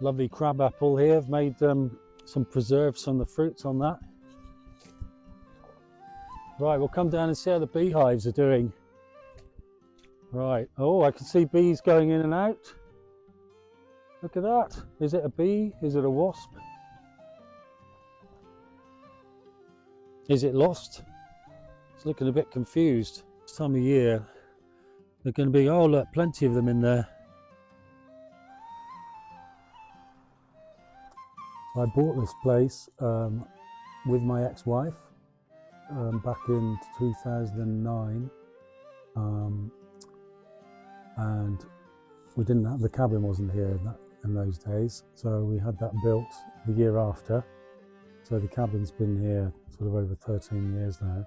Lovely crab apple here. I've made some preserves from the fruits on that. Right, we'll come down and see how the beehives are doing. Right, oh, I can see bees going in and out. Look at that. Is it a bee? Is it a wasp? Is it lost? It's looking a bit confused. This time of year, they're going to be, oh look, plenty of them in there. I bought this place with my ex-wife back in 2009, and we didn't have, the cabin wasn't here in those days, so we had that built the year after. So the cabin's been here sort of over 13 years now,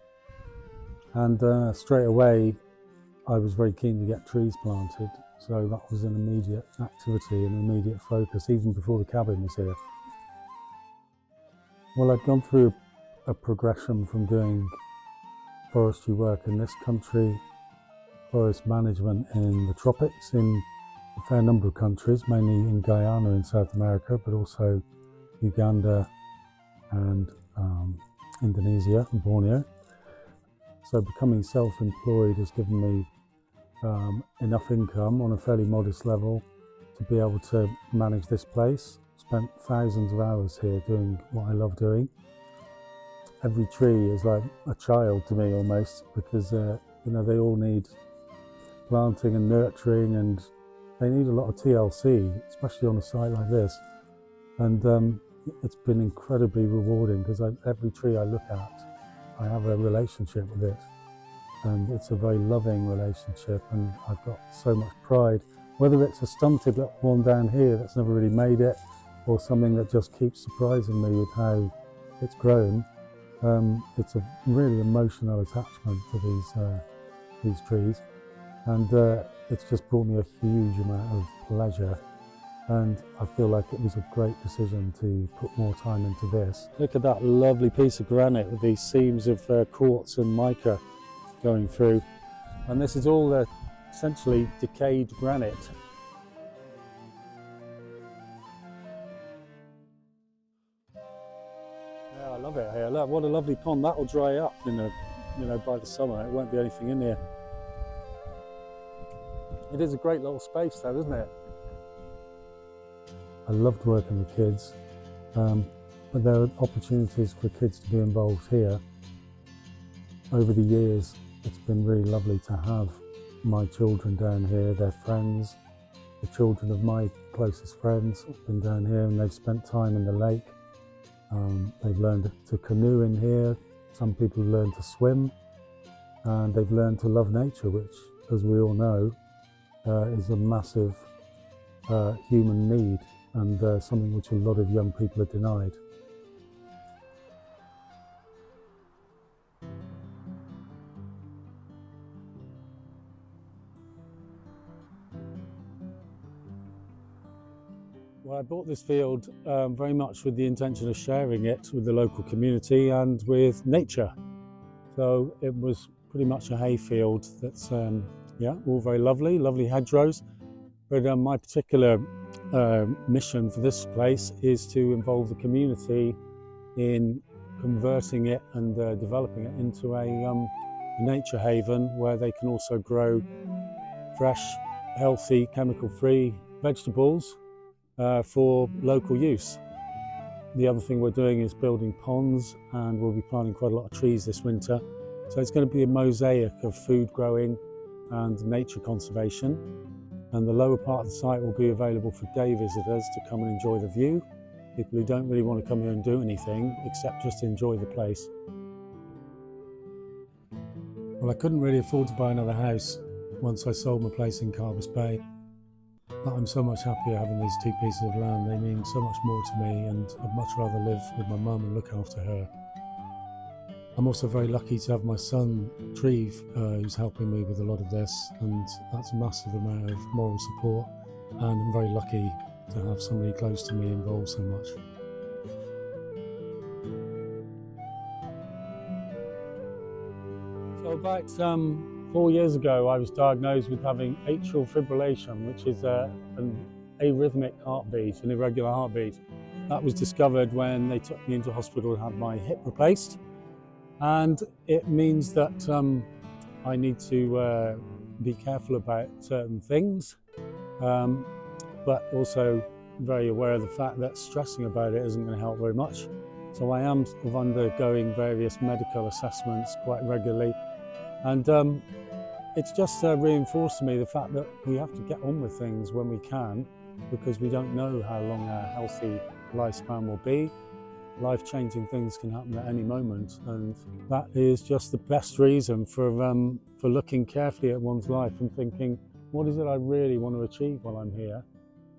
and straight away I was very keen to get trees planted, so that was an immediate activity, an immediate focus, even before the cabin was here. Well, I'd gone through a progression from doing forestry work in this country, forest management in the tropics in a fair number of countries, mainly in Guyana in South America, but also Uganda and Indonesia and Borneo. So becoming self-employed has given me enough income on a fairly modest level to be able to manage this place. Spent thousands of hours here doing what I love doing. Every tree is like a child to me almost, because you know, they all need planting and nurturing, and they need a lot of TLC, especially on a site like this. And it's been incredibly rewarding, because every tree I look at, I have a relationship with it, and it's a very loving relationship, and I've got so much pride. Whether it's a stunted one down here that's never really made it, or something that just keeps surprising me with how it's grown, it's a really emotional attachment to these trees, and it's just brought me a huge amount of pleasure, and I feel like it was a great decision to put more time into this. Look at that lovely piece of granite with these seams of quartz and mica going through, and this is all essentially decayed granite. Yeah, I love it here. Look, what a lovely pond. That will dry up in by the summer. It won't be anything in here. It is a great little space though, isn't it? I loved working with kids, but there are opportunities for kids to be involved here. Over the years, it's been really lovely to have my children down here, their friends, the children of my closest friends have been down here, and they've spent time in the lake. They've learned to canoe in here, some people have learned to swim, and they've learned to love nature, which, as we all know, is a massive human need, and something which a lot of young people are denied. Well, I bought this field very much with the intention of sharing it with the local community and with nature. So it was pretty much a hay field that's, yeah, all very lovely, lovely hedgerows. But my particular mission for this place is to involve the community in converting it and developing it into a nature haven where they can also grow fresh, healthy, chemical-free vegetables for local use. The other thing we're doing is building ponds, and we'll be planting quite a lot of trees this winter. So it's going to be a mosaic of food growing and nature conservation. And the lower part of the site will be available for day visitors to come and enjoy the view. People who don't really want to come here and do anything except just enjoy the place. Well, I couldn't really afford to buy another house once I sold my place in Carbis Bay. But I'm so much happier having these two pieces of land. They mean so much more to me, and I'd much rather live with my mum and look after her. I'm also very lucky to have my son, Treve, who's helping me with a lot of this, and that's a massive amount of moral support, and I'm very lucky to have somebody close to me involved so much. So about 4 years ago, I was diagnosed with having atrial fibrillation, which is an arrhythmic heartbeat, an irregular heartbeat. That was discovered when they took me into hospital and had my hip replaced. And it means that I need to be careful about certain things, but also very aware of the fact that stressing about it isn't going to help very much. So I am sort of undergoing various medical assessments quite regularly, and it's just reinforced to me the fact that we have to get on with things when we can, because we don't know how long our healthy lifespan will be. Life-changing things can happen at any moment, and that is just the best reason for looking carefully at one's life and thinking, what is it I really want to achieve while I'm here?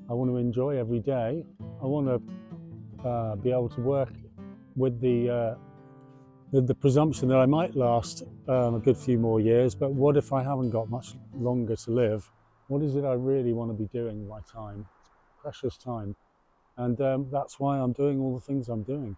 I want to enjoy every day. I want to be able to work with the presumption that I might last a good few more years, but what if I haven't got much longer to live? What is it I really want to be doing with my time? It's precious time. And that's why I'm doing all the things I'm doing.